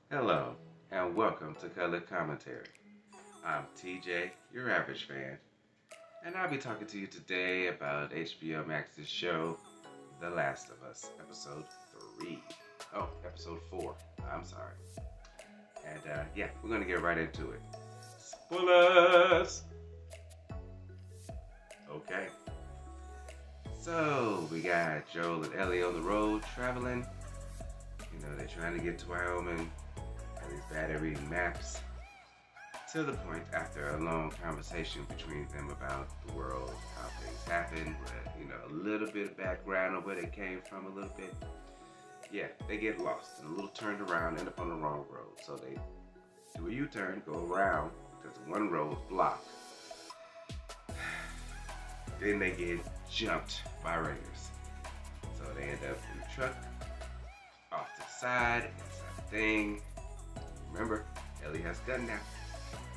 Hello, and welcome to Color Commentary. I'm TJ, your average fan, and I'll be talking to you today about HBO Max's show, The Last of Us, episode 3. Oh, episode 4. I'm sorry. And yeah, we're going to get right into it. Spoilers! Okay. So, we got Joel and Ellie on the road traveling. They're trying to get to Wyoming. Ellie's bad at reading maps. To the point, after a long conversation between them about the world, how things happen, a little bit of background on where they came from, a little bit. Yeah, they get lost and a little turned around, end up on the wrong road. So they do a U-turn, go around because one road is blocked. Then they get jumped by raiders. So they end up in the truck, off to the side, inside the thing. Remember, Ellie has a gun now.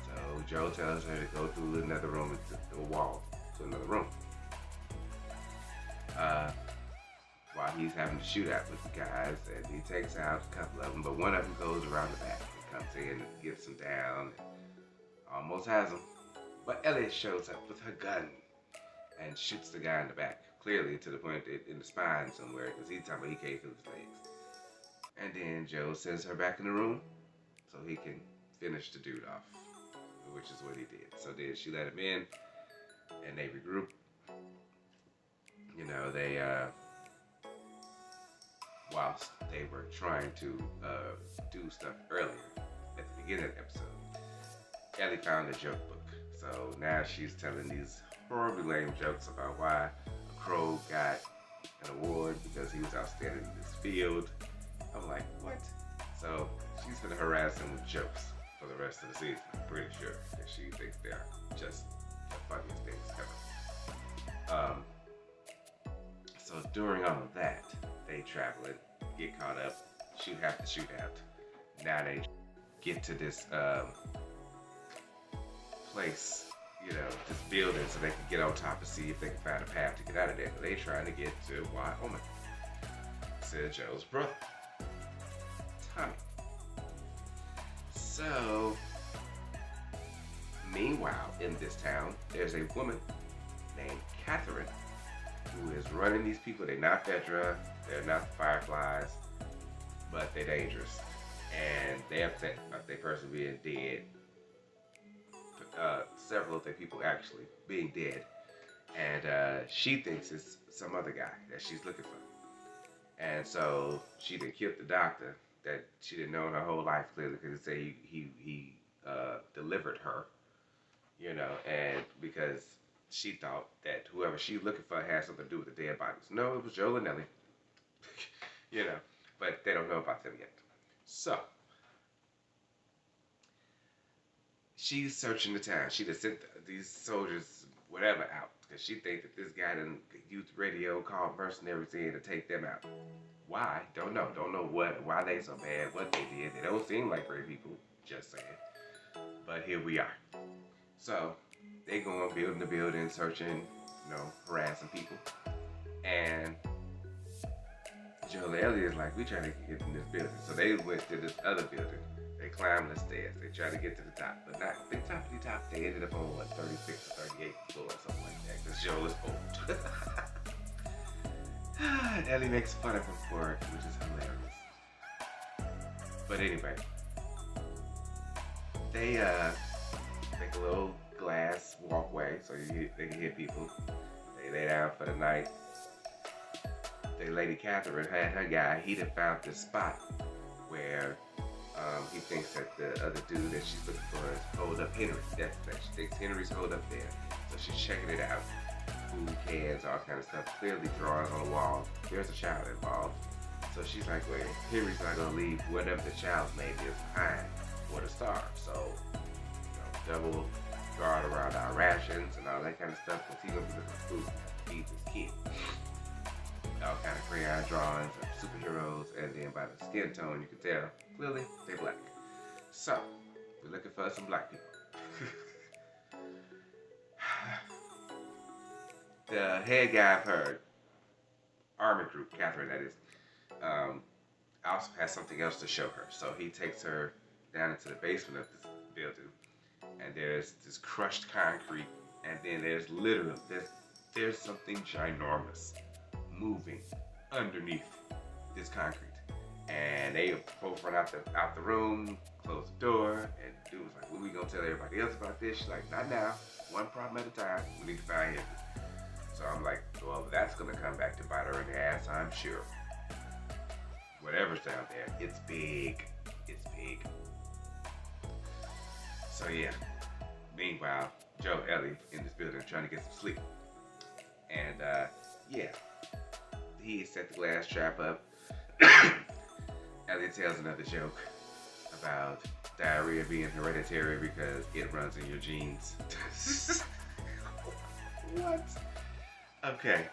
So Joe tells her to go through another room and through a wall to another room. While he's having to shoot at with the guys, and he takes out a couple of them, but one of them goes around the back and comes in and gets him down, and almost has him. But Elliot shows up with her gun and shoots the guy in the back, clearly to the point that in the spine somewhere, because he's talking about he can't feel his legs. And then Joe sends her back in the room so he can finish the dude off, which is what he did. So then she let him in, and they regroup. They whilst they were trying to do stuff earlier at the beginning of the episode, Ellie found a joke book. So now she's telling these horribly lame jokes about why a crow got an award because he was outstanding in this field. I'm like, what? So she's gonna harass him with jokes for the rest of the season. I'm pretty sure that she thinks they're just the funniest things ever. So during all of that, they travel it, get caught up, have to shoot out. Now they get to this place, this building, so they can get on top and see if they can find a path to get out of there. They trying to get to Wyoming. Said Joe's brother, Tommy. So, meanwhile, in this town, there's a woman named Catherine who is running these people. They're not Fedra, they're not the Fireflies, but they're dangerous. And they upset about their person being dead. Several of their people actually being dead. And she thinks it's some other guy that she's looking for. And so she done killed the doctor that she didn't know in her whole life, clearly, because it said he delivered her, and because she thought that whoever she's looking for had something to do with the dead bodies. No, it was Joel and Ellie, you know, but they don't know about them yet. So she's searching the town. She just sent these soldiers, whatever, out because she thinks that this guy done used radio, called mercenaries in to take them out. Why? Don't know. Don't know why they so bad, what they did. They don't seem like great people, just saying. But here we are. So they go on building the building, searching, harassing people. And Joel and Ellie is like, we trying to get in this building. So they went to this other building. They climbed the stairs. They tried to get to the top. But not the top of the top. They ended up on, 36 or 38 floor or something like that. Because Joel is old. And Ellie makes fun of him for it, which is hilarious. But anyway, they make a little glass walkway so they can hear people. They lay down for the night. The Lady Catherine had her guy. He done found this spot where he thinks that the other dude that she's looking for is holed up Henry. That's that she thinks Henry's holed up there. So she's checking it out. Food cans, all kind of stuff. Clearly drawings on the wall. There's a child involved. So she's like, well, Henry's not gonna leave whatever the child's name is behind for the starve. So, double guard around our rations and all that kind of stuff, because he's gonna be looking for food to feed his kid. All kind of crayon drawings of superheroes, and then by the skin tone you can tell, clearly they're black. So, we're looking for some black people. The head guy of her army group, Catherine that is, also has something else to show her. So he takes her down into the basement of this building, and there's this crushed concrete, and then there's something ginormous moving underneath this concrete. And they both run out the room, close the door, and dude was like, "What are we gonna tell everybody else about this?" She's like, "Not now. One problem at a time. We need to find him." So I'm like, "Well, that's gonna come back to bite her in the ass, I'm sure." Whatever's down there, it's big. It's big. So yeah. Meanwhile, Joe Ellie in this building trying to get some sleep, and yeah, he set the glass trap up. Elliot tells another joke about diarrhea being hereditary because it runs in your genes. What? Okay.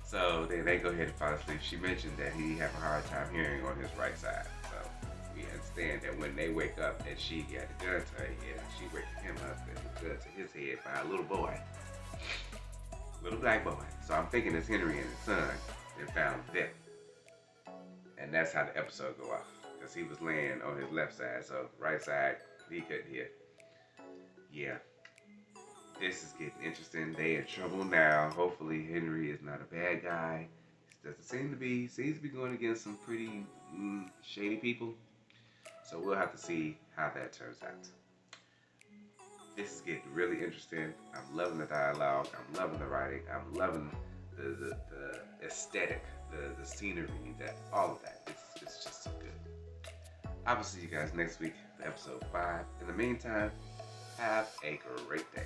So then they go ahead and fall asleep. She mentioned that he have a hard time hearing on his right side. So we understand that when they wake up and she got the gun to her head, she waking him up and the gun to his head by a little boy. Little black boy. So I'm thinking it's Henry and his son that found them. And that's how the episode go off. Because he was laying on his left side, so right side, he couldn't hear. Yeah. This is getting interesting. They in trouble now. Hopefully Henry is not a bad guy. Doesn't seem to be. Seems to be going against some pretty shady people. So we'll have to see how that turns out. This is getting really interesting. I'm loving the dialogue. I'm loving the writing. I'm loving the aesthetic, the scenery, all of that. It's just so good. I will see you guys next week for episode 5. In the meantime, have a great day.